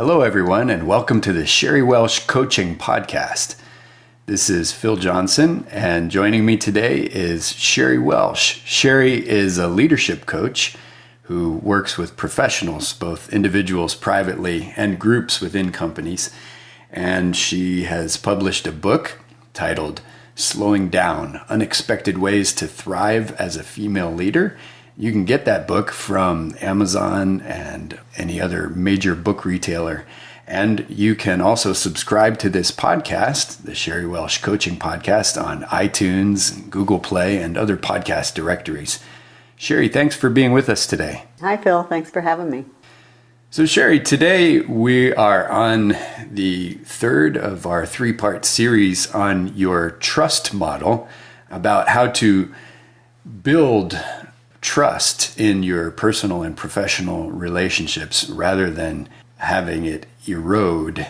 Hello, everyone, and welcome to the Sherry Welsh Coaching Podcast. This is Phil Johnson, and joining me today is Sherry Welsh. Sherry is a leadership coach who works with professionals, both individuals privately and groups within companies. And she has published a book titled Slowing Down: Unexpected Ways to Thrive as a Female Leader. You can get that book from Amazon and any other major book retailer. And you can also subscribe to this podcast, the Sherry Welsh Coaching Podcast, on iTunes, Google Play, and other podcast directories. Sherry, thanks for being with us today. Hi, Phil. Thanks for having me. So, Sherry, today we are on the third of our three-part series on your trust model, about how to build trust in your personal and professional relationships rather than having it erode.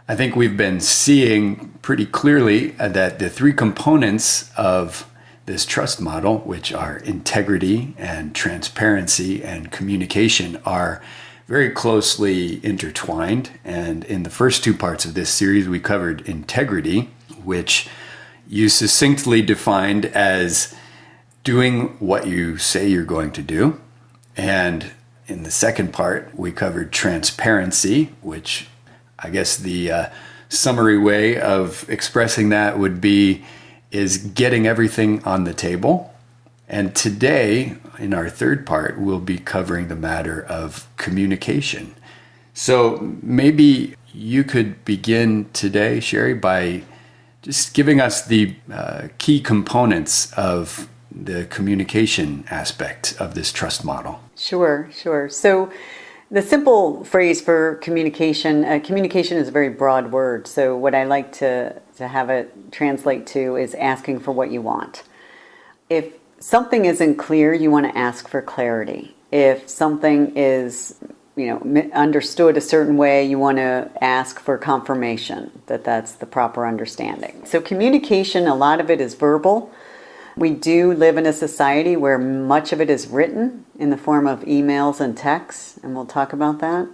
I think we've been seeing pretty clearly that the three components of this trust model, which are integrity and transparency and communication, are very closely intertwined. And in the first two parts of this series, we covered integrity, which you succinctly defined as doing what you say you're going to do. And in the second part, we covered transparency, which I guess the summary way of expressing that would be is getting everything on the table. And today, in our third part, we'll be covering the matter of communication. So maybe you could begin today, Sherry, by just giving us the key components of the communication aspect of this trust model. Sure. So the simple phrase for communication is a very broad word. So what I like to have it translate to is asking for what you want. If something isn't clear, you want to ask for clarity. If something is understood a certain way, you want to ask for confirmation that that's the proper understanding. So communication, a lot of it is verbal. We do live in a society where much of it is written in the form of emails and texts, and we'll talk about that.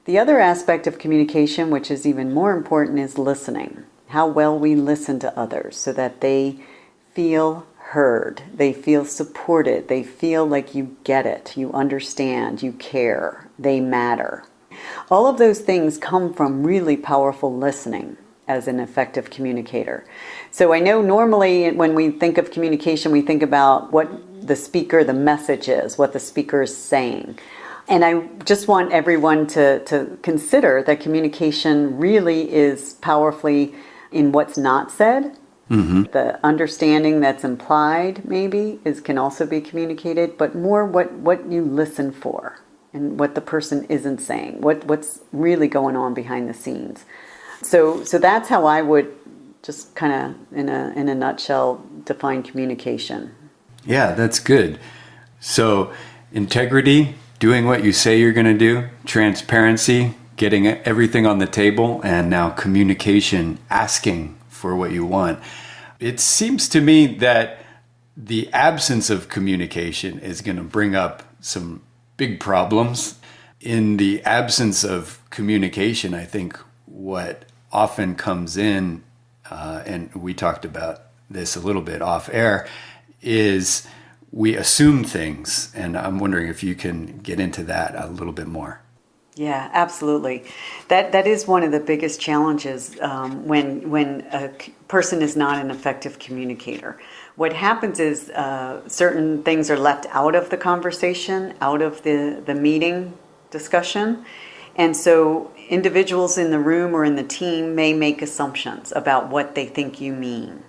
The other aspect of communication, which is even more important, is listening. How well we listen to others so that they feel heard, they feel supported, they feel like you get it, you understand, you care, they matter. All of those things come from really powerful listening as an effective communicator. So I know normally when we think of communication, we think about what the message is, what the speaker is saying. And I just want everyone to consider that communication really is powerfully in what's not said. Mm-hmm. The understanding that's implied maybe can also be communicated, but more what you listen for and what the person isn't saying, what's really going on behind the scenes. So that's how I would just kind of, in a nutshell, define communication. Yeah, that's good. So integrity, doing what you say you're going to do, transparency, getting everything on the table, and now communication, asking for what you want. It seems to me that the absence of communication is going to bring up some big problems. In the absence of communication, I think what often comes in, and we talked about this a little bit off air, is we assume things. And I'm wondering if you can get into that a little bit more. Yeah, absolutely. That is one of the biggest challenges when a person is not an effective communicator. What happens is certain things are left out of the conversation, out of the meeting discussion. And so individuals in the room or in the team may make assumptions about what they think you mean.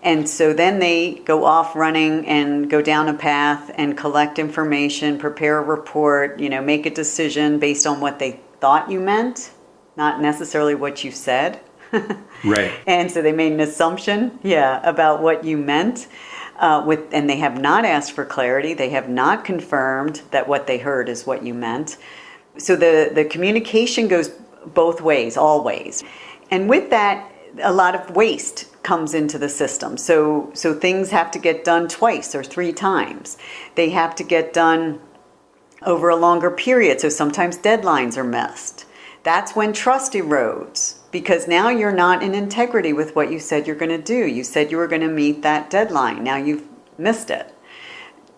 And so then they go off running and go down a path and collect information, prepare a report, make a decision based on what they thought you meant, not necessarily what you said. Right. And so they made an assumption, about what you meant. And they have not asked for clarity. They have not confirmed that what they heard is what you meant. So the communication goes both ways, always. And with that, a lot of waste comes into the system. So things have to get done twice or three times. They have to get done over a longer period. So sometimes deadlines are missed. That's when trust erodes, because now you're not in integrity with what you said you're going to do. You said you were going to meet that deadline. Now you've missed it.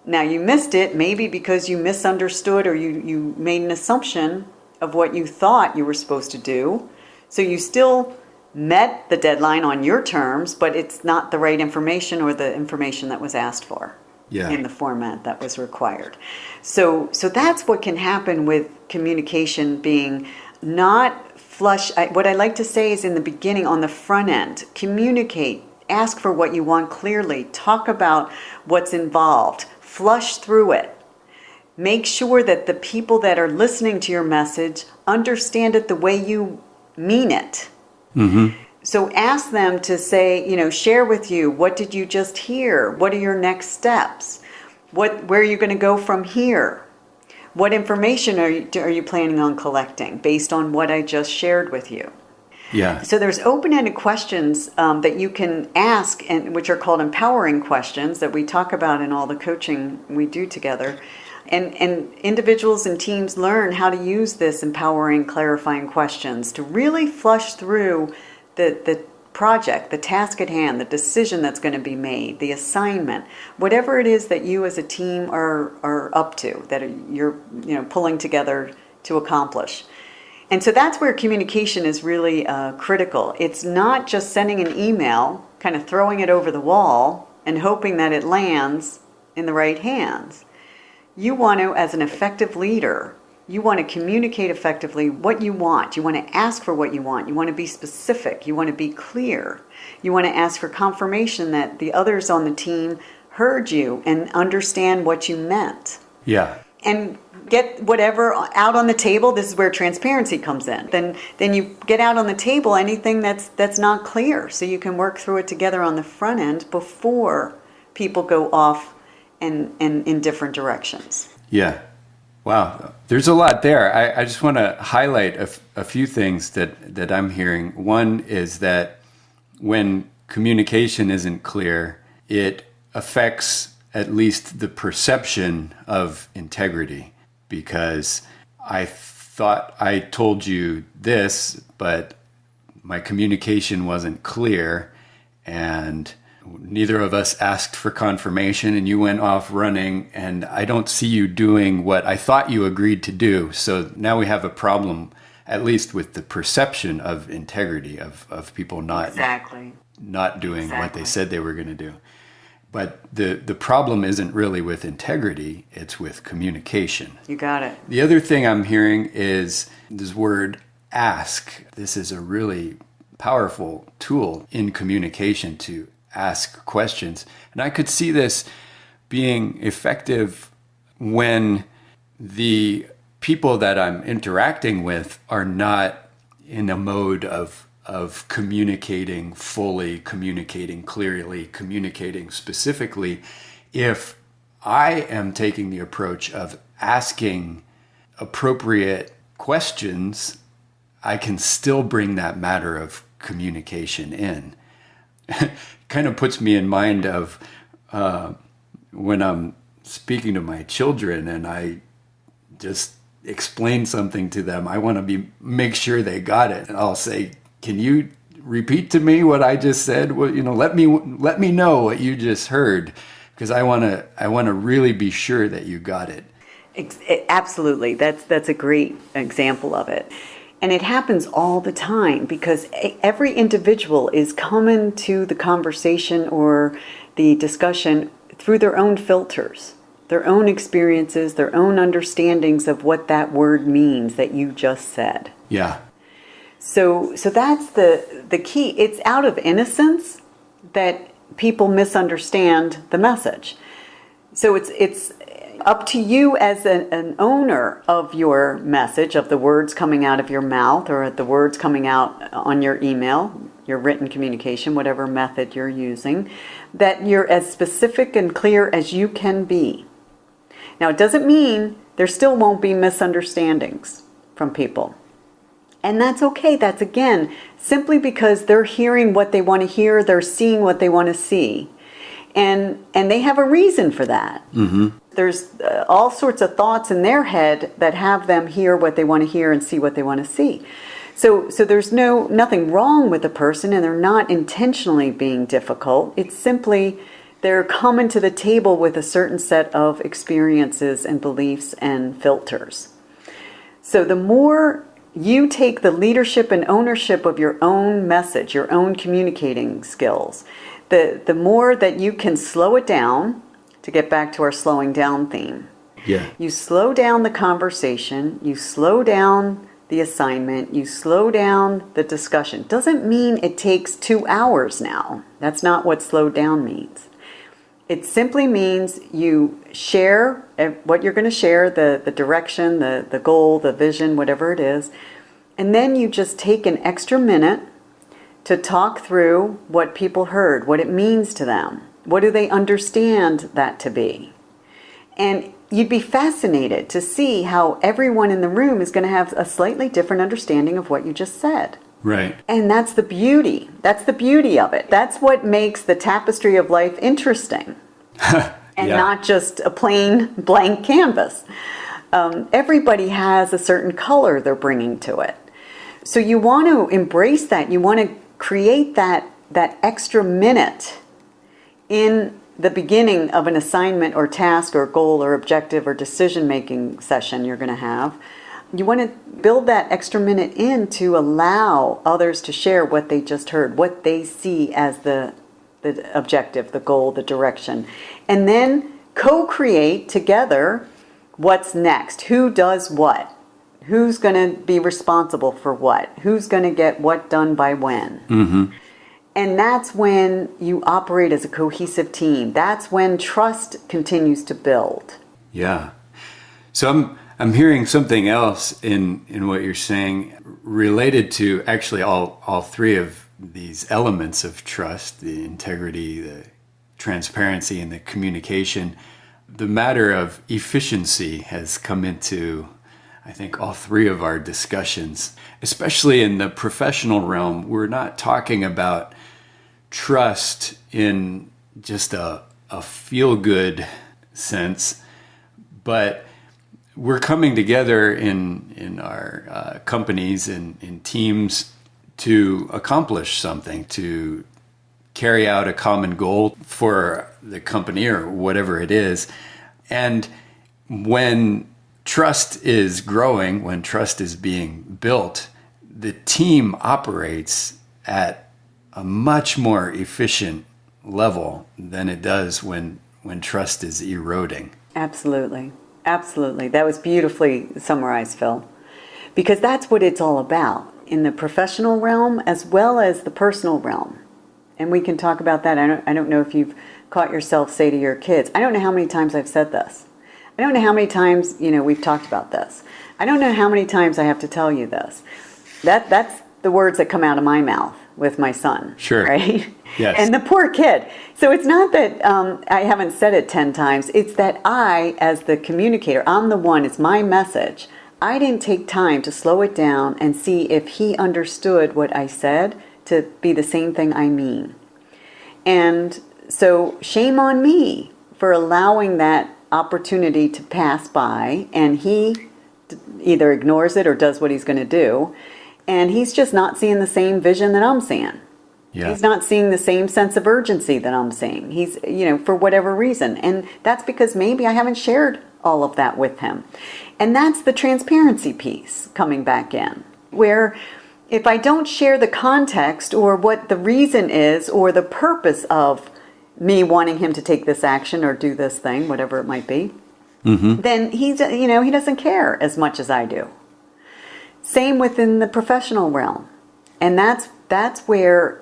Now you missed it maybe because you misunderstood, or you made an assumption of what you thought you were supposed to do. So you still met the deadline on your terms, but it's not the right information or the information that was asked for in the format that was required. So that's what can happen with communication being not flush. What I like to say is, in the beginning, on the front end, communicate, ask for what you want clearly, talk about what's involved, flush through it. Make sure that the people that are listening to your message understand it the way you mean it. Mm-hmm. So ask them to say, share with you, what did you just hear? What are your next steps? Where are you going to go from here? What information are you planning on collecting based on what I just shared with you? Yeah. So there's open-ended questions that you can ask, and which are called empowering questions, that we talk about in all the coaching we do together. And individuals and teams learn how to use this empowering, clarifying questions to really flush through the project, the task at hand, the decision that's going to be made, the assignment, whatever it is that you as a team are up to, that you're pulling together to accomplish. And so that's where communication is really critical. It's not just sending an email, kind of throwing it over the wall and hoping that it lands in the right hands. You want to, as an effective leader, you want to communicate effectively what you want. You want to ask for what you want. You want to be specific. You want to be clear. You want to ask for confirmation that the others on the team heard you and understand what you meant. Yeah. And get whatever out on the table. This is where transparency comes in. Then you get out on the table anything that's not clear, so you can work through it together on the front end before people go off and in different directions. Yeah. Wow. There's a lot there. I just want to highlight a few things that I'm hearing. One is that when communication isn't clear, it affects at least the perception of integrity, because I thought I told you this, but my communication wasn't clear, and neither of us asked for confirmation, and you went off running, and I don't see you doing what I thought you agreed to do. So now we have a problem, at least with the perception of integrity, of people not doing what they said they were going to do. But the problem isn't really with integrity, it's with communication. You got it. The other thing I'm hearing is this word ask. This is a really powerful tool in communication, to ask questions. And I could see this being effective when the people that I'm interacting with are not in a mode of communicating fully, communicating clearly, communicating specifically. If I am taking the approach of asking appropriate questions, I can still bring that matter of communication in. Kind of puts me in mind of when I'm speaking to my children and I just explain something to them. I want to make sure they got it. And I'll say, "Can you repeat to me what I just said? Well, let me know what you just heard, because I want to really be sure that you got it." Absolutely, that's a great example of it. And it happens all the time, because every individual is coming to the conversation or the discussion through their own filters, their own experiences, their own understandings of what that word means that you just said. Yeah. So that's the key. It's out of innocence that people misunderstand the message. So it's up to you as an owner of your message, of the words coming out of your mouth or the words coming out on your email, your written communication, whatever method you're using, that you're as specific and clear as you can be. Now, it doesn't mean there still won't be misunderstandings from people. And that's okay. That's, again, simply because they're hearing what they want to hear, they're seeing what they want to see. And they have a reason for that. There's all sorts of thoughts in their head that have them hear what they want to hear and see what they want to see. So there's nothing wrong with the person, and they're not intentionally being difficult. It's simply they're coming to the table with a certain set of experiences and beliefs and filters. So the more you take the leadership and ownership of your own message, your own communicating skills, the more that you can slow it down, to get back to our slowing down theme. Yeah. You slow down the conversation, you slow down the assignment, you slow down the discussion. Doesn't mean it takes 2 hours now. That's not what slowed down means. It simply means you share what you're going to share, the direction, the goal, the vision, whatever it is, and then you just take an extra minute to talk through what people heard, what it means to them. What do they understand that to be? And you'd be fascinated to see how everyone in the room is going to have a slightly different understanding of what you just said. Right. And that's the beauty. That's the beauty of it. That's what makes the tapestry of life interesting. And not just a plain blank canvas. Everybody has a certain color they're bringing to it. So you want to embrace that. You want to create that extra minute in the beginning of an assignment or task or goal or objective or decision-making session you're going to have. You want to build that extra minute in to allow others to share what they just heard, what they see as the objective, the goal, the direction. And then co-create together what's next. Who does what? Who's going to be responsible for what? Who's going to get what done by when? Mm-hmm. And that's when you operate as a cohesive team. That's when trust continues to build. Yeah. So I'm hearing something else in what you're saying related to actually all three of these elements of trust, the integrity, the transparency, and the communication. The matter of efficiency has come into, I think, all three of our discussions, especially in the professional realm. We're not talking about trust in just a feel-good sense, but we're coming together in our companies and in teams to accomplish something, to carry out a common goal for the company or whatever it is. And when trust is growing, when trust is being built, the team operates at a much more efficient level than it does when trust is eroding. Absolutely. Absolutely. That was beautifully summarized, Phil. Because that's what it's all about in the professional realm as well as the personal realm. And we can talk about that. I don't know if you've caught yourself say to your kids, I don't know how many times I've said this. I don't know how many times, we've talked about this. I don't know how many times I have to tell you this. That's the words that come out of my mouth with my son. Sure. Right? Yes. And the poor kid. So it's not that I haven't said it 10 times. It's that I, as the communicator, I'm the one, it's my message. I didn't take time to slow it down and see if he understood what I said to be the same thing I mean. And so shame on me for allowing that opportunity to pass by, and he either ignores it or does what he's going to do. And he's just not seeing the same vision that I'm seeing. Yeah. He's not seeing the same sense of urgency that I'm seeing. He's, for whatever reason. And that's because maybe I haven't shared all of that with him. And that's the transparency piece coming back in, where if I don't share the context or what the reason is or the purpose of me wanting him to take this action or do this thing, whatever it might be, then he's, he doesn't care as much as I do. Same within the professional realm. And that's where,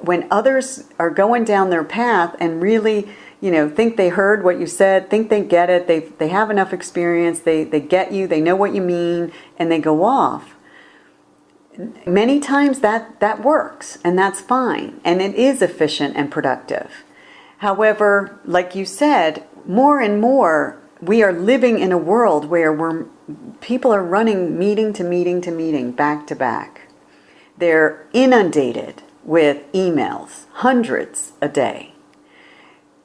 when others are going down their path and really, think they heard what you said, think they get it, they have enough experience, they get you, they know what you mean, and they go off. Many times that works, and that's fine, and it is efficient and productive. However, like you said, more and more, we are living in a world where people are running meeting to meeting to meeting, back to back. They're inundated with emails, hundreds a day.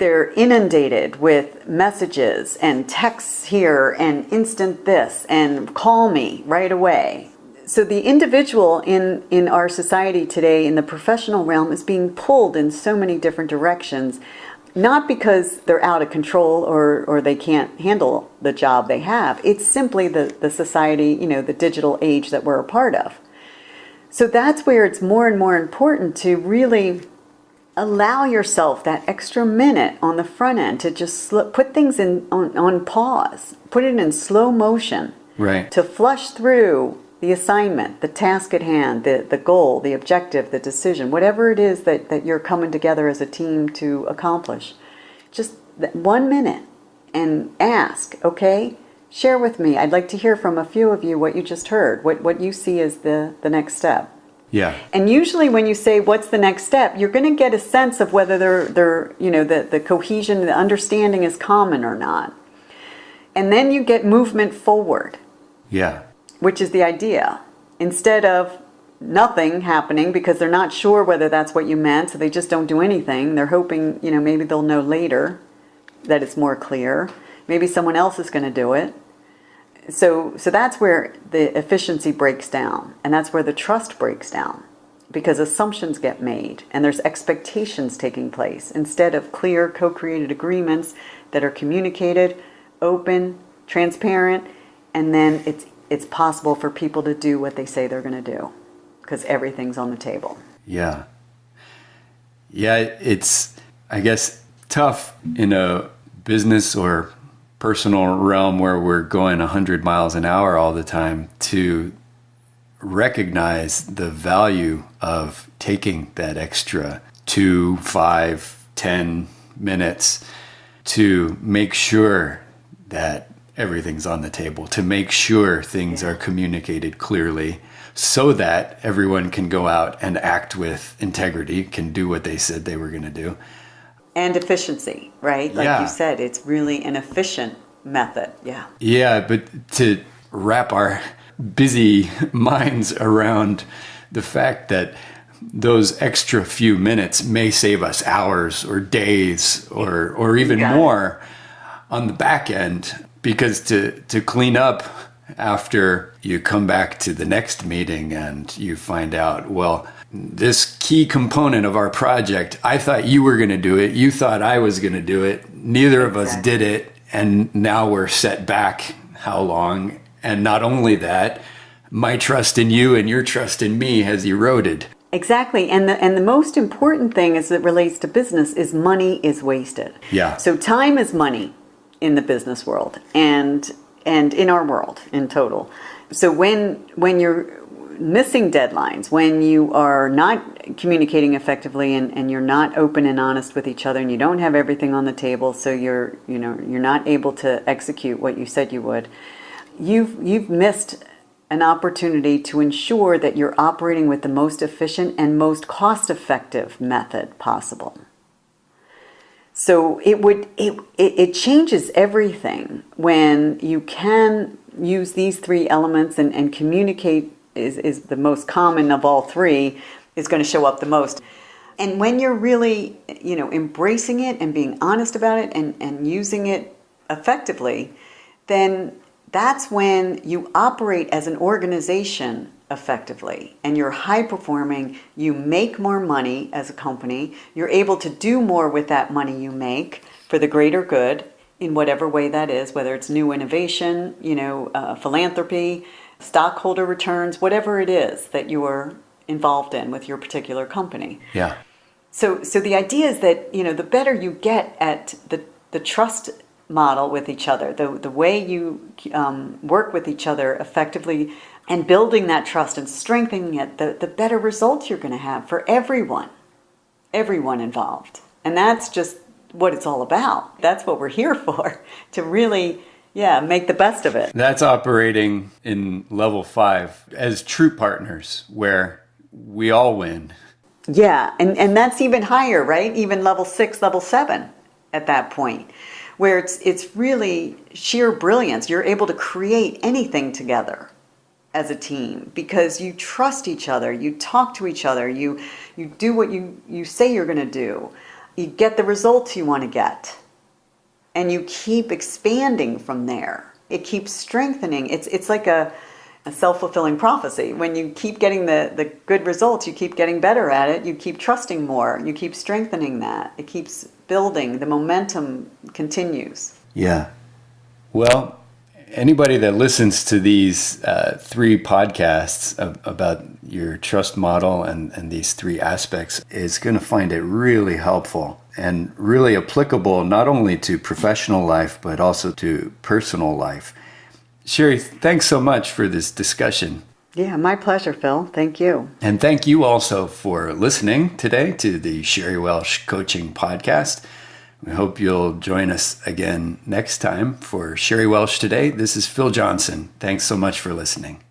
they're inundated with messages and texts here and instant this and call me right away. So the individual in our society today in the professional realm is being pulled in so many different directions, not because they're out of control or they can't handle the job they have. It's simply the society, the digital age that we're a part of. So that's where it's more and more important to really allow yourself that extra minute on the front end to just put things on pause, put it in slow motion, right, to flush through the assignment, the task at hand, the goal, the objective, the decision, whatever it is that you're coming together as a team to accomplish. Just 1 minute and ask, okay, share with me. I'd like to hear from a few of you what you just heard, what you see as the next step. Yeah. And usually when you say, what's the next step, you're going to get a sense of whether the cohesion, the understanding is common or not. And then you get movement forward. Yeah. Which is the idea. Instead of nothing happening because they're not sure whether that's what you meant, so they just don't do anything. They're hoping, maybe they'll know later that it's more clear. Maybe someone else is going to do it. So that's where the efficiency breaks down, and that's where the trust breaks down, because assumptions get made and there's expectations taking place instead of clear co-created agreements that are communicated, open, transparent, and then it's possible for people to do what they say they're going to do because everything's on the table. Yeah. Yeah, it's, I guess, tough in a business or personal realm where we're going 100 miles an hour all the time to recognize the value of taking that extra 2, 5, 10 minutes to make sure that everything's on the table, to make sure things are communicated clearly so that everyone can go out and act with integrity, can do what they said they were going to do. And efficiency, right? Like Yeah. you said, it's really an efficient method. Yeah. Yeah, but to wrap our busy minds around the fact that those extra few minutes may save us hours or days or even more on the back end. Because to clean up after you come back to the next meeting and you find out, well, this key component of our project, I thought you were going to do it. You thought I was going to do it. Neither of us did it. And now we're set back how long? And not only that, my trust in you and your trust in me has eroded. Exactly. And the most important thing as it relates to business is money is wasted. Yeah. So time is money in the business world and in our world in total. So when you're missing deadlines, when you are not communicating effectively and you're not open and honest with each other and you don't have everything on the table, so you're not able to execute what you said you would, you've missed an opportunity to ensure that you're operating with the most efficient and most cost-effective method possible. So it changes everything when you can use these three elements and communicate is the most common of all three, is going to show up the most. And when you're really, embracing it and being honest about it and using it effectively, then that's when you operate as an organization effectively and you're high performing, you make more money as a company, you're able to do more with that money you make for the greater good in whatever way that is, whether it's new innovation, philanthropy, stockholder returns, whatever it is that you are involved in with your particular company. Yeah. So the idea is that, the better you get at the trust model with each other, the way you work with each other effectively and building that trust and strengthening it, the better results you're going to have for everyone involved. And that's just what it's all about. That's what we're here for, to really, make the best of it. That's operating in level 5 as true partners where we all win. Yeah, and that's even higher, right? Even level 6, level 7 at that point, where it's really sheer brilliance. You're able to create anything together as a team because you trust each other, you talk to each other, you do what you say you're going to do. you get the results you want to get. And you keep expanding from there. It keeps strengthening. It's like a self-fulfilling prophecy. When you keep getting the good results, you keep getting better at it, you keep trusting more, you keep strengthening that. It keeps building. The momentum continues. Yeah. Well, anybody that listens to these 3 podcasts about your trust model and these 3 aspects is going to find it really helpful and really applicable not only to professional life, but also to personal life. Sherry, thanks so much for this discussion. Yeah, my pleasure, Phil. Thank you. And thank you also for listening today to the Sherry Welsh Coaching Podcast. We hope you'll join us again next time for Sherry Welsh Today. This is Phil Johnson. Thanks so much for listening.